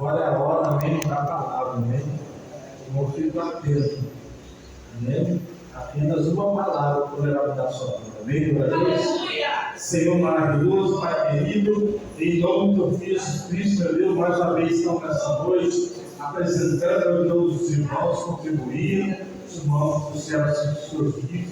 Agora é a hora, amém, da palavra, amém? O meu filho está preso, amém? Apenas uma palavra poderá mudar a sua vida, amém? Senhor maravilhoso, Pai querido, em nome do teu Filho Jesus Cristo, meu Deus, mais uma vez estamos nessa noite, apresentando, meu Deus, os irmãos contribuindo, os irmãos do céu, os seus filhos.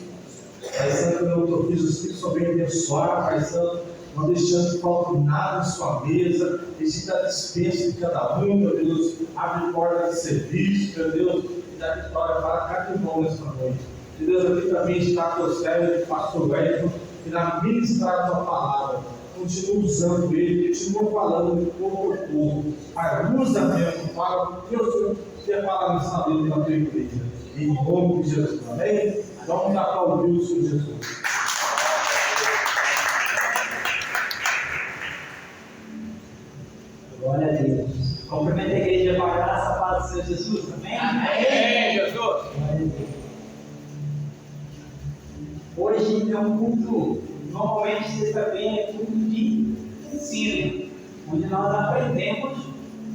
Pai Santo, meu teu Filho Jesus Cristo, só vem abençoar, Pai Santo, não deixando que falte nada em sua mesa, existe a dispensa de cada um, meu Deus, abre porta de serviço, meu Deus, e dá vitória para cada irmão nesta noite. E Deus, aqui também está com os servos do pastor Wellington, que na ministrar a tua palavra, continua usando ele, continua falando com o povo. Pai, usa mesmo, fala, Deus, quer falar nessa vida na tua igreja. Em nome de Jesus, amém? Vamos aplaudir o Senhor Jesus. Glória a Deus. Cumprimento a igreja com a graça, a paz do Senhor Jesus. Amém? Amém, Jesus. Glória a Deus. Hoje é um culto, normalmente sexta-feira é culto de ensino, onde nós aprendemos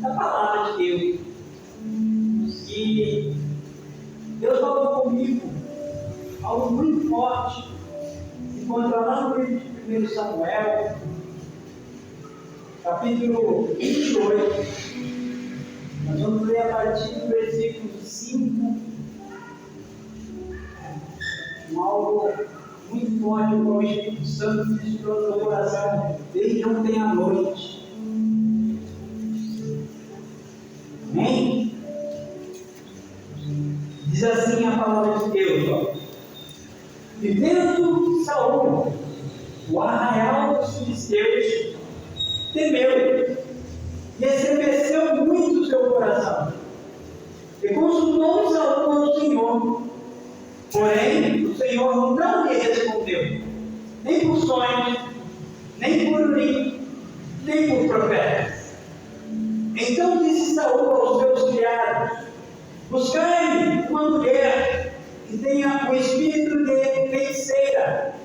a palavra de Deus. E Deus falou comigo algo muito forte. Se encontra lá no livro de 1 Samuel, capítulo 28. Nós vamos ler a partir do versículo 5. Algo muito forte com o Espírito Santo ministrou no coração desde ontem à noite. Amém? Diz assim a palavra de Deus, ó. E vendo Saul, o arraial dos filisteus, temeu e estremeceu muito o seu coração. E consultou Saul com o Senhor. Porém, o Senhor não lhe respondeu, nem por sonhos, nem por Urim, nem por profetas. Então disse Saul aos seus criados: buscai-me uma mulher que tenha o espírito de feiticeira,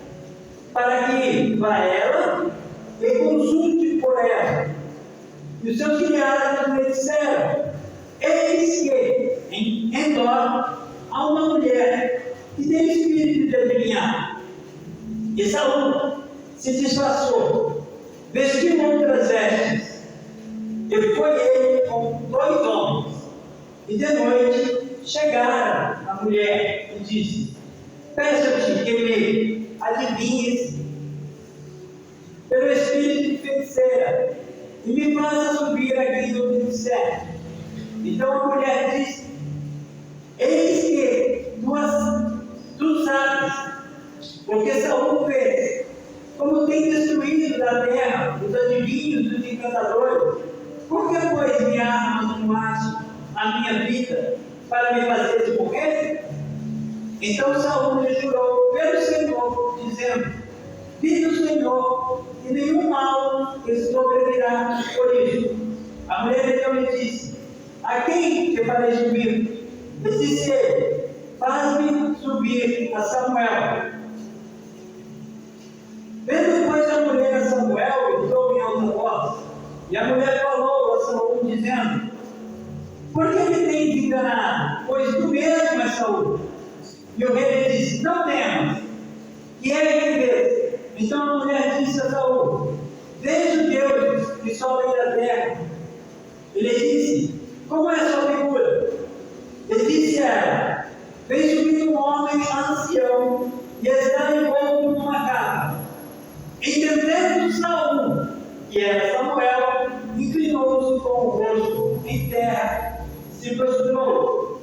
para que vá ela e consulte por ela. E os seus criados lhe disseram: eis que em Endor há uma mulher que tem espírito de adivinhar. E Saul se disfarçou, vestiu outras vestes, e foi ele com 2 homens. E de noite chegaram a mulher e disse: peço-te que me adivinhes pelo espírito de feiticeira, e me faça subir aqui onde disser. Então a mulher disse: eis que tu sabes, porque Saul fez, como tem destruído da terra os adivinhos e os encantadores. Por que, pois, me armas no aço a minha vida, para me fazer morrer? Então Saul lhe jurou pelo Senhor, dizendo: vive o Senhor, e nenhum mal lhe sobrevirá por isso. A mulher então lhe disse: a quem te farei subir? E disse ele: faz-me subir a Samuel. Vendo, pois, a mulher a Samuel, gritou em alta voz. E a mulher falou a Saul, dizendo: por que me tens enganado? Pois tu mesmo és Saul. E o rei lhe disse: não temas, que é que vês? Então a mulher disse a Saul: vejo deuses que sobem da terra. Ele disse: como é a sua figura? E disse ela: vem subir um homem ancião e está envolto numa capa. Entendendo Saul, que era Samuel, inclinou-se com o rosto em terra, se prostrou.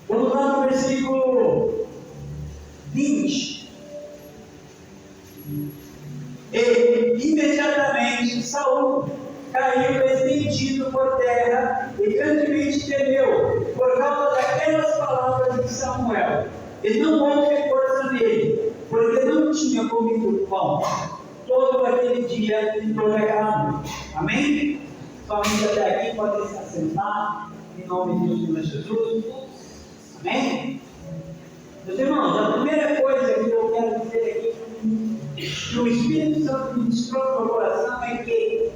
Vamos lá no versículo 20. E imediatamente Saul caiu estendido por terra e grandemente temeu por causa daquelas palavras de Samuel. E não houve força nele, porque não tinha comido pão todo aquele dia e toda aquela noite. Amém? Somente até aqui podem se assentar em nome do Senhor Jesus. Amém? Meus irmãos, a primeira coisa que eu quero dizer aqui, que o Espírito Santo me ministrou no meu coração, é que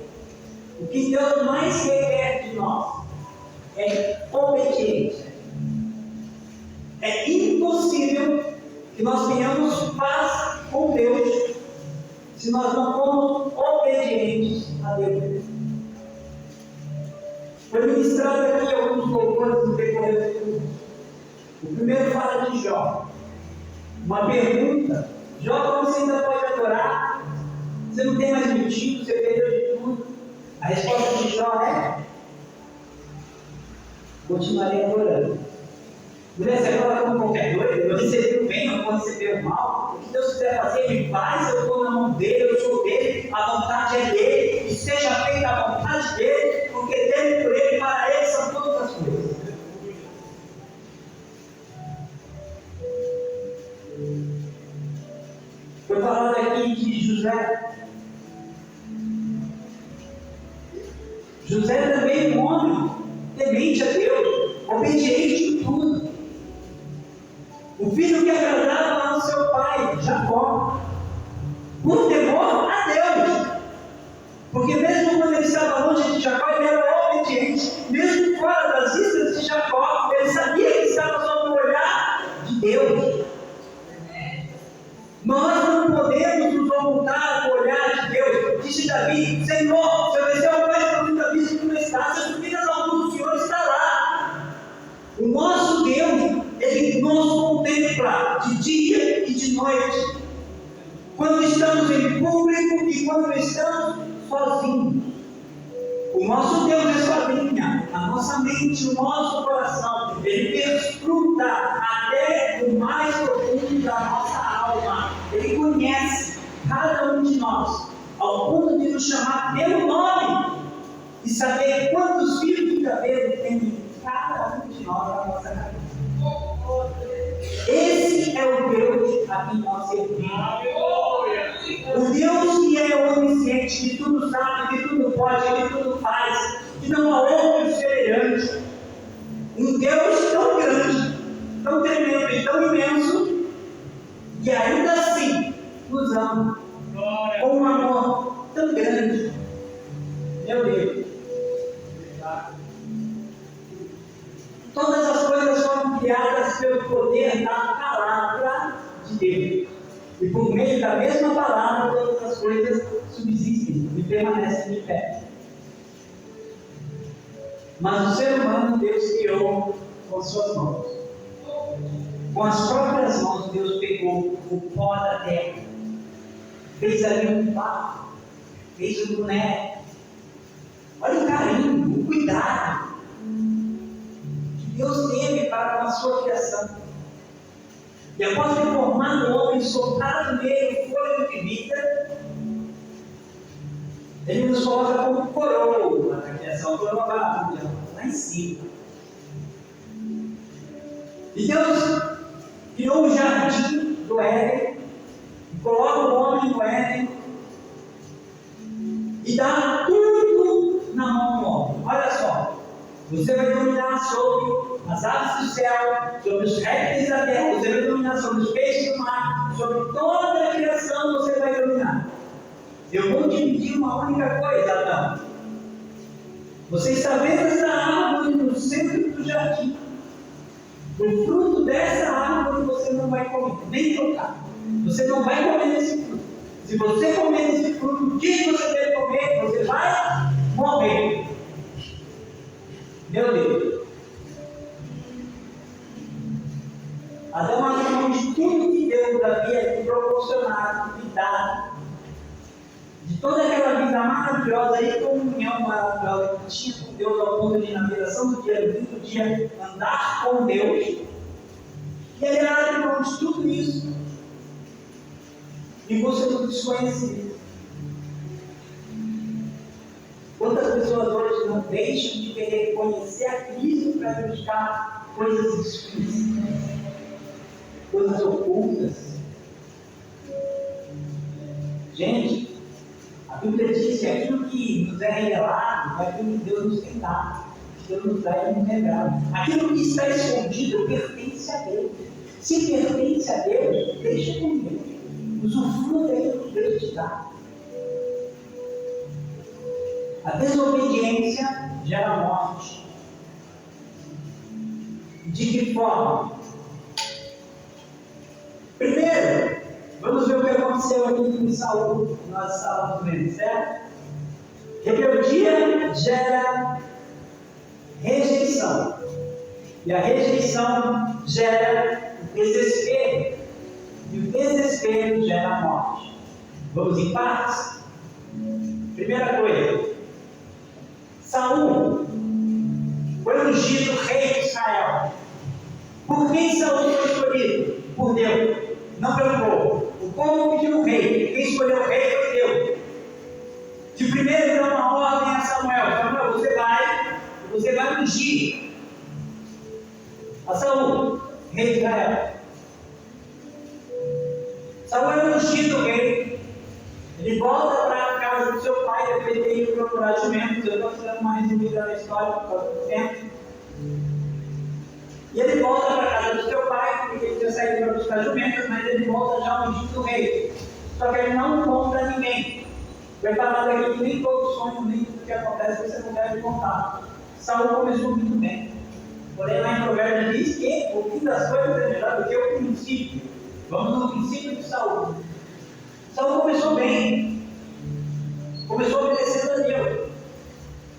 O que Deus mais requer de nós é obediência. É impossível que nós tenhamos paz com Deus se nós não formos obedientes a Deus. Foi ministrado aqui alguns louvores no decorrer do culto. O primeiro fala de Jó. Uma pergunta: Jó, como você ainda pode adorar? Você não tem mais motivo, você perdeu de tudo. A resposta de Jó é: continuarei adorando. Mulher, você fala como qualquer doido, eu recebi o bem, eu vou receber o mal. O que Deus quiser fazer, Ele faz, eu estou na mão dele, eu sou dele, a vontade é dele, e seja feita a vontade dele, porque dele, por ele, para ele são todas as coisas. Foi falado aqui de José. José também um homem temente a Deus, obediente em tudo. O filho que agradava ao seu pai, Jacó, por temor a Deus. Porque mesmo quando ele estava longe de Jacó, ele era obediente. Mesmo fora das vistas de Jacó, ele sabia que estava sob o olhar de Deus. Nós não podemos nos ocultar do olhar de Deus. Disse Davi: Senhor, se eu descer ao mais profundo abismo, tu não estás, se eu subir nas alturas, o Senhor está lá. O nosso Deus, Ele nos contempla de dia e de noite, quando estamos em público e quando estamos sozinhos. O nosso Deus esquadrinha a nossa mente, o nosso coração. Ele desfruta até o mais profundo da nossa alma. Ele conhece cada um de nós, ao ponto de nos chamar pelo nome e saber quantos fios de cabelo tem em cada um de nós na nossa cabeça. Esse é o Deus a quem nós servimos. O Deus que é onisciente, que tudo sabe, que tudo pode, que tudo faz, que não há outro semelhante. Um Deus tão grande, tão tremendo e tão imenso, que ainda assim nos ama com um amor tão grande. Meu Deus. Todas as coisas foram criadas pelo poder da palavra de Deus. E por meio da mesma palavra, todas as coisas subsistem e permanecem de pé. Mas o ser humano, Deus criou com suas mãos. Com as próprias mãos, Deus pegou o pó da terra, fez ali um barro, fez um boneco. Olha o carinho, o cuidado que Deus teve para com a sua criação. E após ter formado o homem, soltado nele o fôlego de vida, Ele nos coloca como coroa na criação, coroa barulha, lá em cima. E Deus criou o jardim do Éden, coloca o homem no Éden e dá tudo na mão do homem. Olha só, você vai dominar sobre as aves do céu, sobre os répteis da terra, você vai dominar sobre os peixes do mar, sobre toda a criação você vai dominar. Eu vou te pedir uma única coisa, Adão. Você está vendo essa árvore no centro do jardim. O fruto dessa árvore você não vai comer, nem tocar. Você não vai comer esse fruto. Se você comer esse fruto, o que você deve comer, você vai morrer. Meu Deus. Adão abriu mão de tudo que Deus havia lhe proporcionado, lhe dado, de toda aquela vida maravilhosa e comunhão maravilhosa que tinha com Deus, ao ponto de, na miração do dia, do dia, andar com Deus. E ele abre mão de tudo isso em busca do desconhecido. Quantas pessoas hoje não deixam de querer conhecer a Cristo para buscar coisas explícitas, coisas ocultas? Gente, a Bíblia diz que aquilo que nos é revelado é aquilo que Deus nos tem dado, que Deus nos dá e nos revela. Aquilo que está escondido pertence a Deus. Se pertence a Deus, deixa com Deus. Usufrua daquilo que Deus te dá. A desobediência gera morte. De que forma? Primeiro, vamos ver o que aconteceu aqui com Saul. Nós estávamos vendo, certo? Rebeldia gera rejeição. E a rejeição gera desespero. E o desespero gera morte. Vamos em partes? Primeira coisa, Saul foi ungido rei de Israel. Por quem Saul foi escolhido? Por Deus, não pelo povo. O povo pediu o rei. Quem escolheu o rei foi Deus. De primeiro deu uma ordem a Samuel: Samuel, você vai ungir a Saul, rei de Israel. Saul é ungido rei. Ele volta para a casa do seu pai, depois de ter ido procurar jumentos. Eu estou fazendo uma resumida na história por causa do tempo. E ele volta para a casa do seu pai, porque ele tinha saído para buscar jumentos, mas ele volta já ungido rei. Só que ele não conta ninguém. Vai falar daqui que nem todo sonho, nem tudo que acontece você não deve contar. Saul começou muito bem. Porém, lá em Provérbios diz que o fim das coisas é melhor do que o princípio. Vamos no princípio de Saul. Saul começou bem. Começou obedecendo a Deus.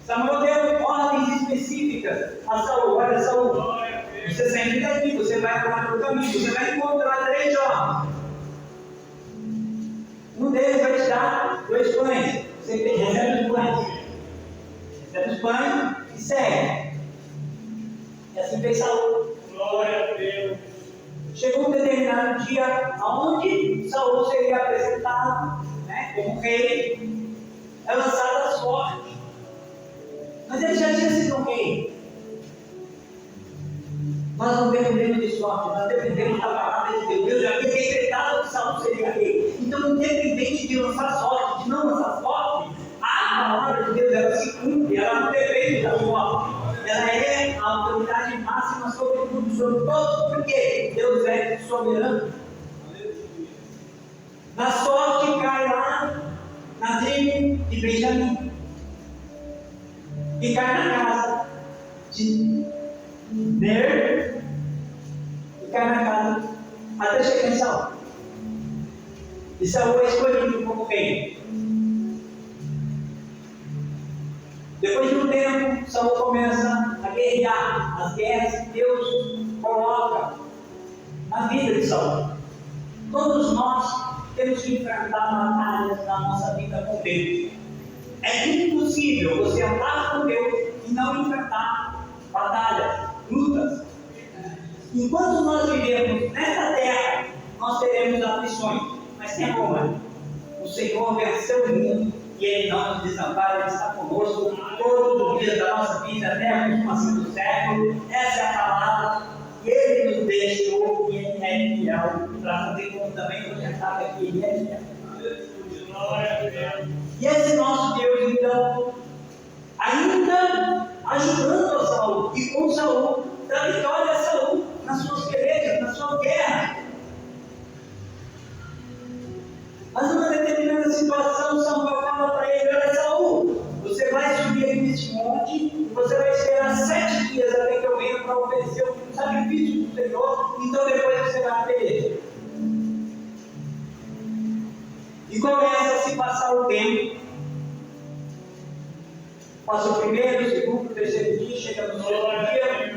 Samuel deu ordens específicas a Saul. Olha, Saul, você sempre está aqui, você vai lá pelo caminho, você vai encontrar 3 jovens. Um deles vai te dar 2 pães. Você recebe os pães. Recebe os pães e segue. E assim fez Saul. Glória a Deus. Chegou um determinado dia onde Saul seria apresentado, como rei. É lançada a sorte. Mas ele já tinha sido um rei. Nós não dependemos de sorte, nós dependemos da palavra de Deus. Deus já havia decretado que Saul seria rei. Então, independente de lançar sorte, de não lançar sorte, a palavra de Deus ela se cumpre, ela não depende da sorte. Ela é a autoridade máxima sobre tudo, sobre todos, porque Deus é soberano. Na sorte cai lá na tribo de Benjamim. E cai na casa de Ner. E cai na casa até chegar em Saul. E Saul é escolhido como rei. Depois de um tempo, Saul começa a guerrear as guerras que Deus coloca na vida de Saul. Todos nós temos que enfrentar batalhas na nossa vida com Deus. É impossível você andar com Deus e não enfrentar batalhas, lutas. Enquanto nós vivemos nesta terra, nós teremos aflições. Mas tem como? O Senhor venceu o mundo e Ele não nos desampara, Ele está conosco todos os dias da nossa vida, até a consumação do século. Essa é a palavra que Ele nos deixou e Ele é fiel para fazer como também projetado aqui. Ele é fiel. E esse nosso Deus, então, ainda ajudando a Saul e com Saul, dá vitória a Saul nas suas pelejas, na sua guerra. Mas numa determinada situação, Samuel fala para ele: olha, Saul, você vai subir aqui nesse monte e você vai esperar 7 dias até que eu venha para oferecer o sacrifício do Senhor, então depois você vai pelejar. E começa a se passar o tempo. Passa o primeiro, o segundo, o terceiro dia, chega no 4º dia.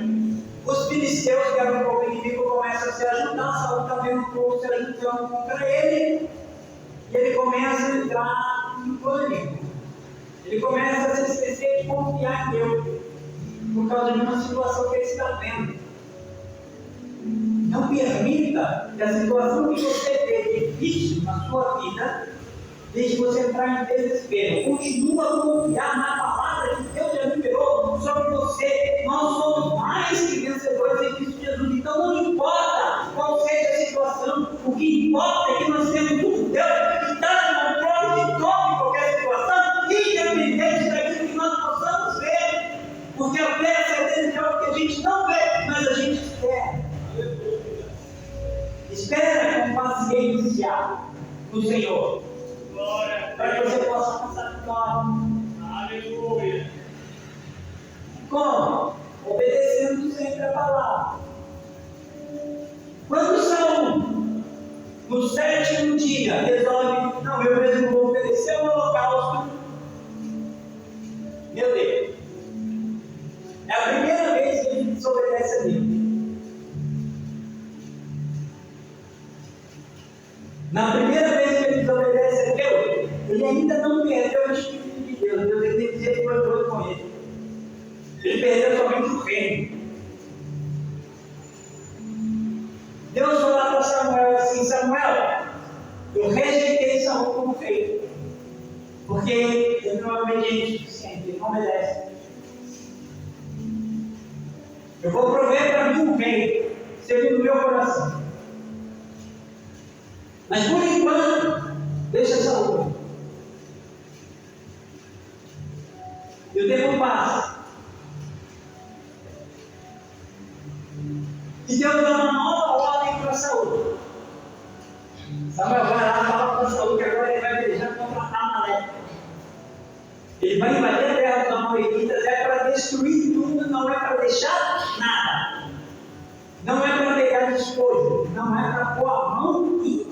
Os filisteus, que eram um pouco inimigo, começam a se ajudar. Saul também um pouco se ajudando contra ele. E ele começa a entrar em pânico. Ele começa a se esquecer de confiar em Deus, por causa de uma situação que ele está vendo. Não permita que a situação que você vê difícil na sua vida deixe você entrar em desespero. Continua a confiar na palavra que Deus já liberou sobre você. Nós somos mais que vencedores em Cristo Jesus. Então não importa qual seja a situação, o que importa é que nós temos um Deus que está no controle de toda e qualquer situação, independente daquilo que nós possamos ver. Porque a fé é a certeza de algo que a gente não vê, mas a gente espera. Espera com paciência no Senhor, para que você possa passar vitória. Meu Deus. É a primeira vez que ele desobedece a Deus. Na primeira vez que ele desobedece a Deus, ele ainda não perdeu o Espírito de Deus. Deus ele dizia que foi doido com ele. Ele perdeu somente o reino. Deus falou para Samuel assim: Samuel, eu rejeitei Saul como rei, porque ele não é obediente o suficiente, ele não obedece. Eu vou prover para mim um rei, segundo o meu coração. Mas por enquanto, deixa Saul. E o tempo passa. E Deus dá uma nova ordem para Saul. Samuel vai lá e fala para Saul que agora ele vai pelejar contra Amalek. Ele vai invadir a terra dos amalequitas, é para destruir tudo, não é para deixar nada. Não é para pegar despojo, não é para pôr a mão em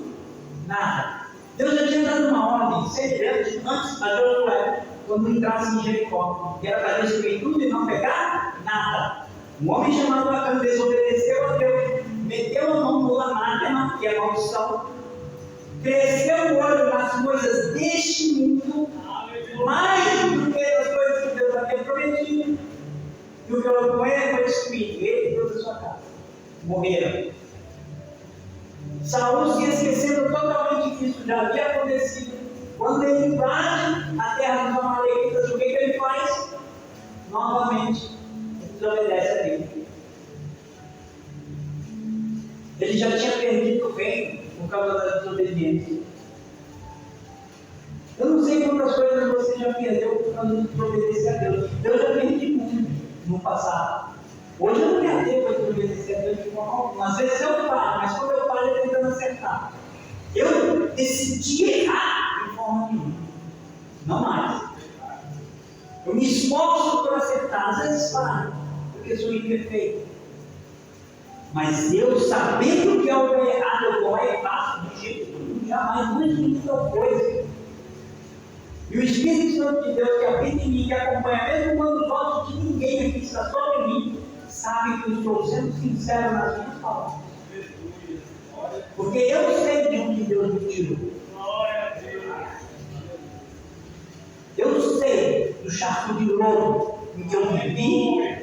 nada. Deus já tinha dado uma ordem semelhante antes a Josué, quando entrasse em Jericó, que era para destruir tudo e não pegar nada. Um homem chamado Acã desobedeceu a Deus, meteu a mão no anátema, que é a maldição, cresceu o olho nas coisas deste mundo, mais do que as coisas que Deus havia prometido, e o que ela com ele foi destruído, ele e toda a sua casa. Morreram. Saul se esquecendo totalmente que isso já havia acontecido. Quando ele invade a terra dos amalequitas, o que ele faz? Novamente, ele desobedece a Deus. Ele já tinha perdido o reino por causa da desobediência. Eu não sei quantas coisas você já perdeu por causa de desobedecer a Deus. Eu já perdi muito no passado. Hoje eu não me atrevo a desobedecer a Deus de forma alguma. Às vezes eu paro, mas quando eu paro, eu tentando acertar. Eu decidi errar de forma nenhuma. Não mais. Eu me esforço por acertar. Às vezes paro, porque sou imperfeito. Mas eu, sabendo que é o errado, eu vou lá e faço de jeito nenhum, jamais, não existe tal coisa. E o Espírito Santo de Deus que habita em mim, que acompanha, mesmo quando os olhos de ninguém aqui está sobre mim, sabe que eu estou sendo sincero nas minhas palavras. Porque eu sei de onde Deus me tirou. Eu sei do charco de louro em que eu vivi,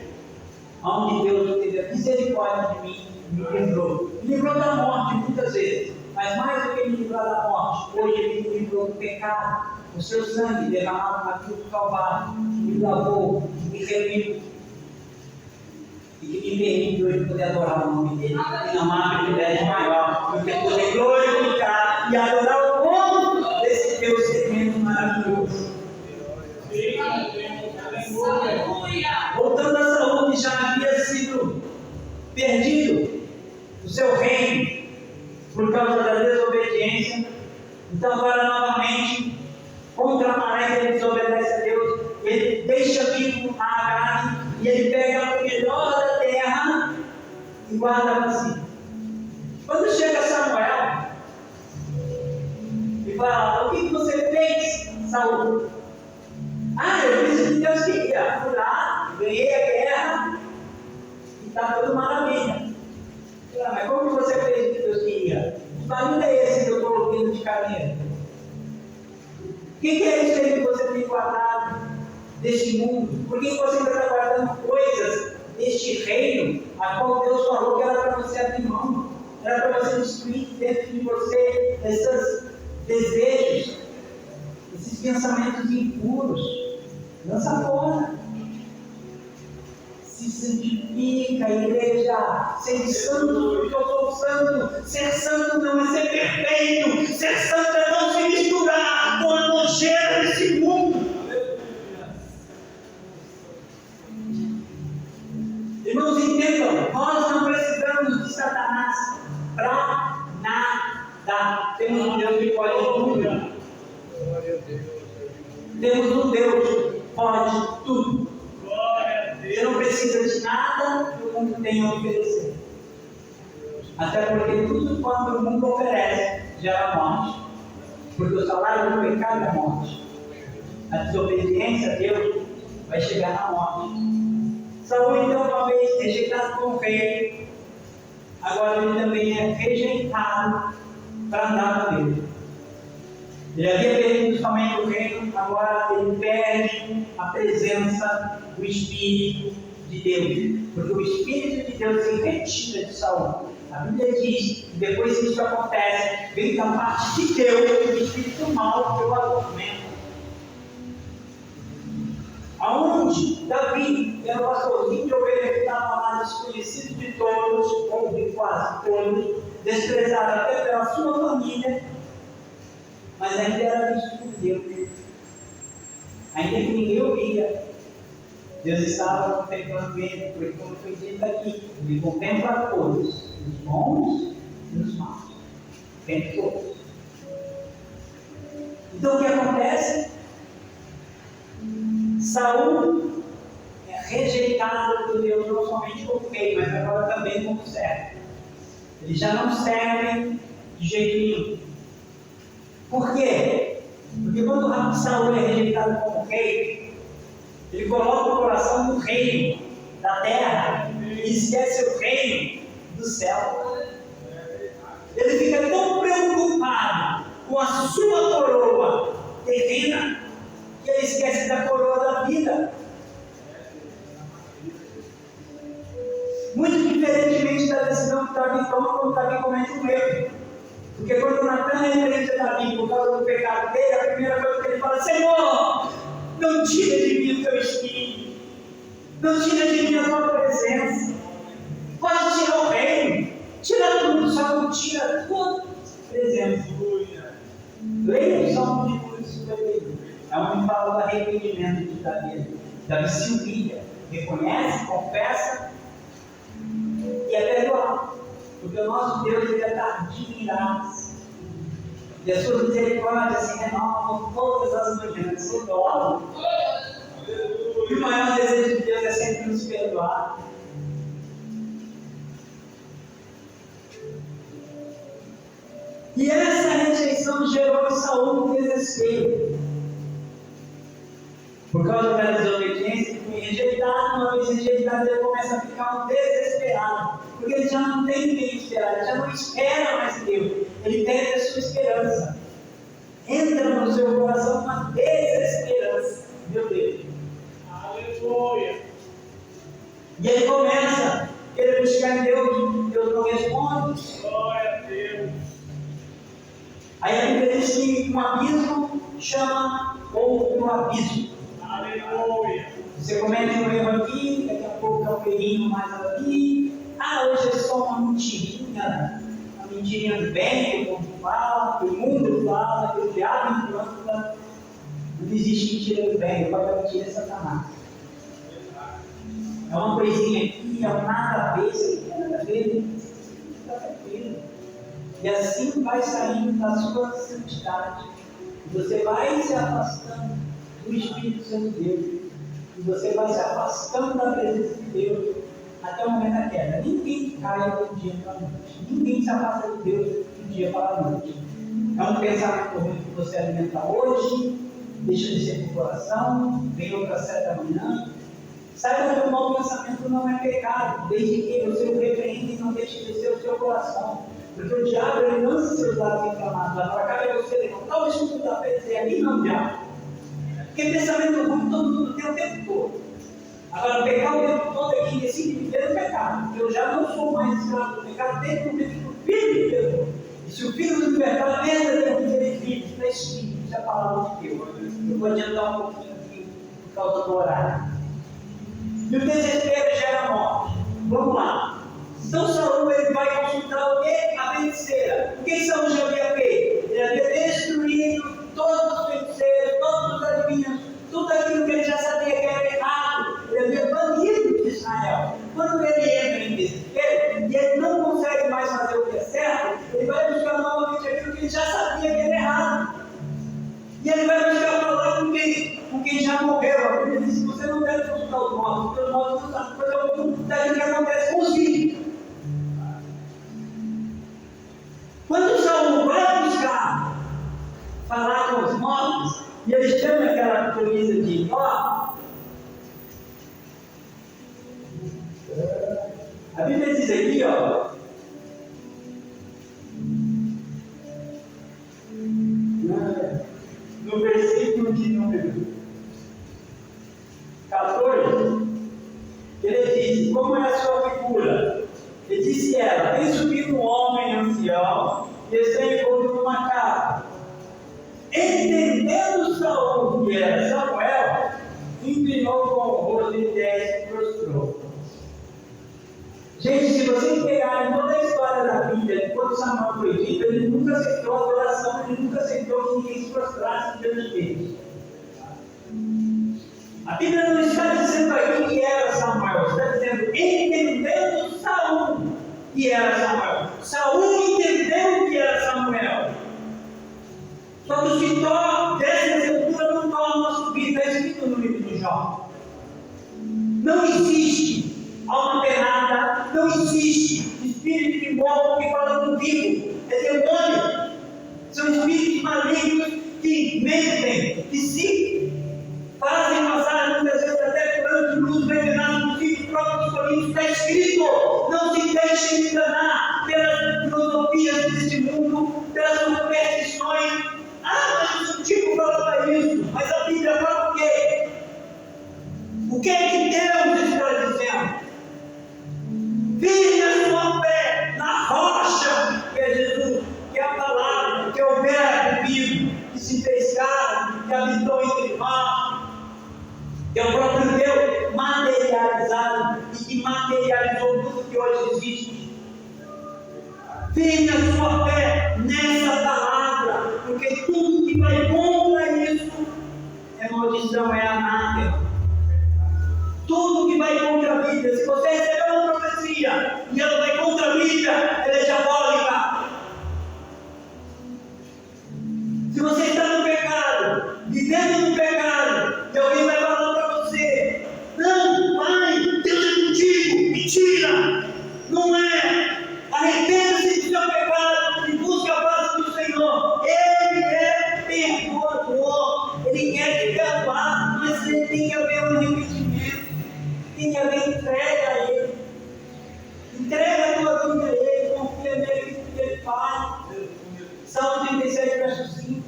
onde Deus teve a misericórdia de mim e me livrou. Me livrou da morte muitas vezes, mas mais do que me livrar da morte, hoje Ele me livrou do pecado. O seu sangue derramado na cruz do Calvário me lavou, me remiu e que me permite hoje poder adorar o nome dele. E não há privilégio maior do que poder glorificar e adorar o nome desse Deus tremendo maravilhoso. Voltando a Saul, que já havia sido perdido o seu reino por causa da desobediência, então agora novamente contra Amalek ele desobedece a Deus, ele deixa vivo a Agag e ele pega o melhor da terra e guarda para si. Quando chega Samuel e fala: o que você fez, Saul? Eu fiz o que Deus queria. Fui lá, ganhei a guerra e está tudo maravilha. Mas como você fez o que Deus queria? Que barulho é esse que eu coloquei de caminho? O que é isso aí que você tem guardado deste mundo? Por que você ainda está guardando coisas deste reino, a qual Deus falou que era para você abrir mão? Era para você destruir dentro de você esses desejos, esses pensamentos impuros. Lança fora. Se santifica, igreja. Ser santo, porque eu sou santo. Ser santo não é ser perfeito. Ser santo é não se misturar com a nojeira desse mundo. Irmãos, entendam, nós não precisamos de Satanás para nada. Temos um Deus que pode tudo. Temos um Deus que pode tudo. Você não precisa de nada que o mundo tem a oferecer. Até porque tudo quanto o mundo oferece gera morte. Porque o salário do pecado é morte. A desobediência a Deus vai chegar na morte. Saul, então, uma vez rejeitado como rei, agora ele também é rejeitado para andar com ele. Ele havia perdido somente o reino, agora ele perde a presença do Espírito de Deus, porque o Espírito de Deus se retira de Saul. A Bíblia diz que depois que isso acontece, vem da parte de Deus o Espírito mau que o atormenta. Aonde Davi era o pastorzinho de ovelha que estava lá, desconhecido de todos, ou de quase todos, desprezado até pela sua família, mas ainda era visto por Deus. Ainda que ninguém o via, Deus estava contemplando ele, porque como foi dito aqui, ele contempla todos, os bons e os maus. Tem todos. Então o que acontece? Saul é rejeitado por Deus não somente como rei, mas agora também como servo. Eles já não servem de jeito nenhum. Por quê? Porque quando Saul é rejeitado como rei, ele coloca o coração no reino da terra e esquece o reino do céu. Ele fica tão preocupado com a sua coroa terrena que ele esquece da coroa da vida. Muito diferentemente da decisão que Davi toma quando Davi comete um erro. Porque quando Natan repreende Davi por causa do pecado dele, a primeira coisa que ele fala: Senhor, não tira de mim o teu espírito, não tira de mim a tua presença. Pode tirar o reino, tira tudo, só não tira a tua presença. Leia o Salmo de 51. É onde fala do arrependimento de Davi. Davi se humilha, reconhece, confessa e é perdoado. Porque o nosso Deus, ele é tardio em graça. E as suas misericórdias se renovam todas as manhãs. Eu adoro. E o maior desejo de Deus é sempre nos perdoar. E essa rejeição gerou em Saul um desespero. Por causa da desobediência, ele foi rejeitado. Uma vez rejeitado, ele começa a ficar um desesperado. Porque ele já não tem quem esperar, ele já não espera mais Deus. Ele perde a sua esperança. Entra no seu coração uma desesperança. Meu Deus. Aleluia. E ele começa a querer buscar em Deus. Deus não responde. Glória a Deus. Aí a Bíblia diz que um abismo chama outro abismo. Aleluia. Você comete um erro aqui, daqui a pouco é um errinho mais ali. Hoje é só uma mentirinha do bem, que o povo fala, que o mundo fala, que o diabo implanta. Não existe mentira do bem, o pai da mentira é Satanás. É uma coisinha aqui, é um nada a ver, isso aqui é nada a ver, está tranquilo. E assim vai saindo da sua santidade. Você vai se afastando do Espírito Santo de Deus. E você vai se afastando da presença de Deus até o momento da queda. Ninguém cai do dia para a noite. Ninguém se afasta de Deus do dia para a noite. É um pensamento ruim que você alimenta hoje, deixa de ser no coração, vem outra certa manhã. Saiba que o mau pensamento não é pecado, desde que você o repreende e não deixe de ser o seu coração. Porque o diabo, ele lança seus dados inflamados lá para cá, e você levantar o escudo da fé e dizer: ali não, diabo. Porque pensamento ruim todo mundo tem o tempo todo. Agora, pecar o tempo todo é quem decide viver o pecado. Porque eu já não sou mais escravo do pecado desde o momento que o Filho me libertou. E se o Filho nos libertar, verdadeiramente ele vive, está escrito, isso é a palavra de Deus. Eu vou adiantar um pouquinho aqui por causa do horário. E o desespero gera morte. Vamos lá. Então Saul, ele vai consultar o quê? A feiticeira. O que Saul já havia feito? Ele havia destruído todos os feiticeiros, todos os adivinhos, tudo aquilo que ele já sabia que era errado. Ele havia banido de Israel. Quando ele entra em desespero e ele não consegue mais fazer o que é certo, ele vai buscar novamente aquilo que ele já sabia que era errado. E ele vai buscar falar com quem já morreu. Ele disse: você não deve consultar os mortos, porque os mortos não sabem coisa alguma daquilo que acontece com os vivos. Quando Saul vai diz aqui, ó, no versículo de número 14, ele diz: como é a sua figura? Ele disse ela: tem subido um homem ancião e está envolto numa capa. Entendendo Saul que era Samuel, inclinou com o rosto em terra e se prostrou. Gente, se vocês pegarem toda a história da Bíblia, quando Samuel foi dito, ele nunca aceitou a adoração, ele nunca aceitou que ninguém se prostrasse diante dele. A Bíblia não está dizendo aqui que era Samuel, está dizendo entendendo Saul que era Samuel. Saul entendeu que era Samuel. Só que o Citó dessa sepultura não torna a subir, está escrito no livro de Jó. Não existe alma penada, não existe espírito que morre que fala do vivo, é demônio. São espíritos malignos que mentem, que se fazem passar muitas vezes até plano de luz revelado no filho próprio dos Coríntios. Está escrito: não se deixem enganar pelas filosofias deste mundo, pelas superstições. Mas o tipo falava isso, mas a Bíblia fala o quê? O que é que Deus está dizendo? Firme a sua fé na rocha, que é Jesus, que é a palavra, que é o verbo vivo, que se fez carne, que habitou entre nós, que é o próprio Deus materializado e que materializou tudo que hoje existe. Firme a sua fé nessa palavra, porque tudo que vai contra isso é maldição, é anátema. Tudo que vai contra a Bíblia, se você receber uma profecia e ela vai contra a Bíblia, ela é diabólica. Se você está no pecado, vivendo no pecado, e alguém vai falar para você: não, pai, Deus é contigo, mentira, não é. Arrependa-se do seu pecado e busque a paz do Senhor. Ele é perdoador, Ele quer te perdoar, mas tem que haver um arrependimento, tem que haver entrega a Ele. Entrega a tua vida a Ele, confia nele, que Ele faz. Salmo 37, verso 5.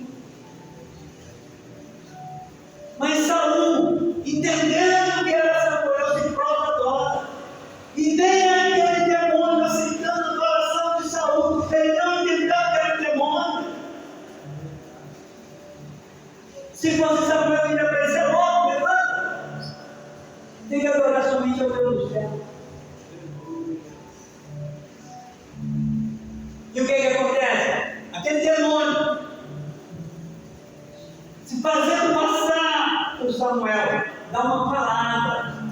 Mas Saul, entendendo que era Samuel, se prostra adora. E nem aquele demônio aceitando a adoração de Saul, ele não entendeu que era um demônio. Se fosse Samuel, ele ia aparecer logo, levanta. Tem que adorar somente ao Deus do céu. E o que acontece? Aquele demônio se fazendo passar por Samuel, dá uma palavra,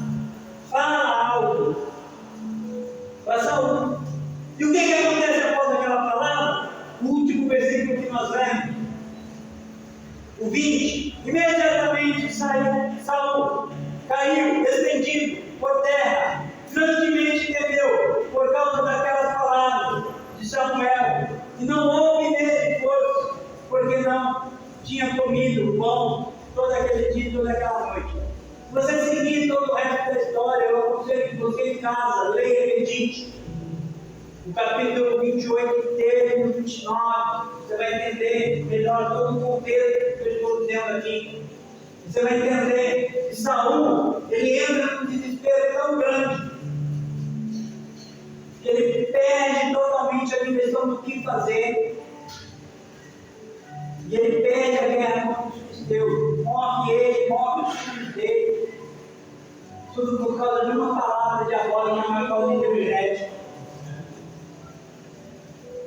fala algo para Saul. E o que acontece após aquela palavra? O último versículo que nós vemos, o 20: imediatamente saiu Saul, caiu estendido por terra, grandemente temeu por causa daquelas palavras de Samuel, e não houve nele força, porque não tinha comido pão todo aquele dia e toda aquela noite. Se você seguir todo o resto da história, eu aconselho que você em casa leia e medite o capítulo 28 inteiro, no 29, você vai entender melhor todo o contexto que eu estou dizendo aqui. Você vai entender que Saul, ele entra num desespero tão grande que ele perde totalmente a direção do que fazer. E ele perde a guerra contra os filisteus. Morre ele, morre os filhos dele. Tudo por causa de uma palavra diabólica, uma palavra inteligente.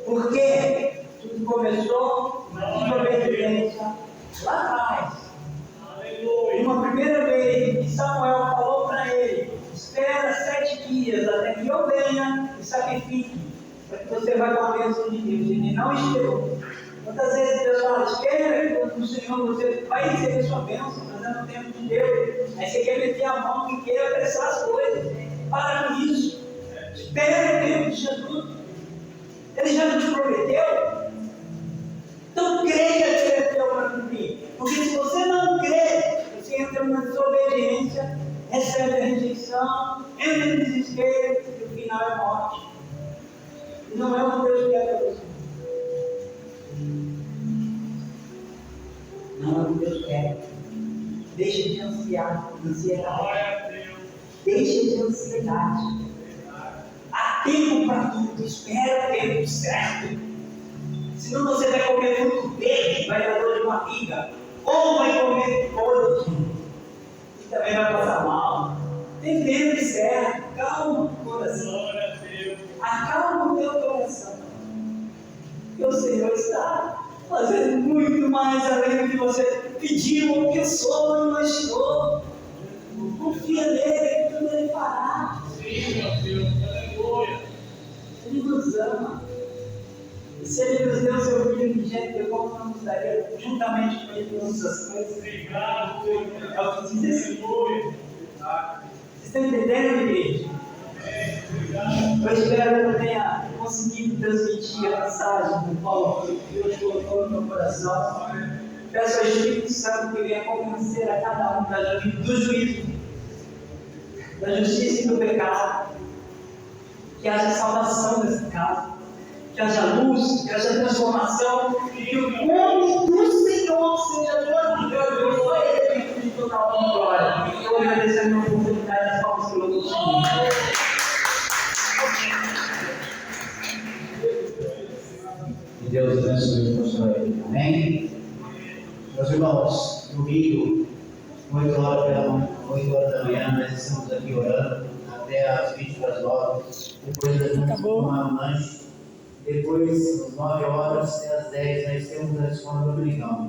Por quê? Tudo começou com obediência lá atrás. Uma primeira vez que Samuel falou para ele: espera 7 dias até que eu venha e sacrifique, para que você vai com a bênção de Deus. Ele não esperou. Quantas vezes Deus fala: espera no Senhor, você vai receber sua bênção, mas é no tempo de Deus. Aí você quer meter a mão e quer apressar as coisas. Para com isso. Espera o tempo de Jesus. Ele já não te prometeu? Então creia que ele deu para cumprir. Porque se você não crê, você entra numa desobediência, recebe a rejeição, entra no desespero e o final é morte. E não é o que Deus quer para você. Não é o que Deus quer. Deixa de ansiedade. Deixa de ansiedade. Há tempo para tudo. Espera o tempo certo. Senão você vai comer fruto verde, vai dar dor de barriga. Ou vai comer podre e também vai passar mal. Tem tempo certo. Calma o coração. Acalma o teu coração. E o Senhor está fazendo muito mais além do que você pediu ou pensou ou imaginou. Confia nele, que tudo ele fará. Ele nos ama. E se ele nos deu seu filho unigênito, como não nos daria juntamente com ele todas as coisas? Obrigado, é o que diz esse povo. Vocês estão entendendo, igreja? Eu espero que eu tenha conseguido transmitir a mensagem do Paulo que Deus colocou no meu coração. Peço ao Espírito Santo que venha convencer a cada um do juízo, da justiça e do pecado, que haja salvação nesse caso, que haja luz, que haja transformação, e que o nome do Senhor seja glorificado. Só Ele tem que toda a honra e glória. Eu agradeço a minha oportunidade de falar sobre o Senhor. Que Deus abençoe o pastor aí. Amém? Meus irmãos, no Rio, 8 horas da manhã, nós estamos aqui orando até às 20h. Depois nós vamos tomar um lanche. Depois, às 9 horas até às 10, nós temos a escola dominical.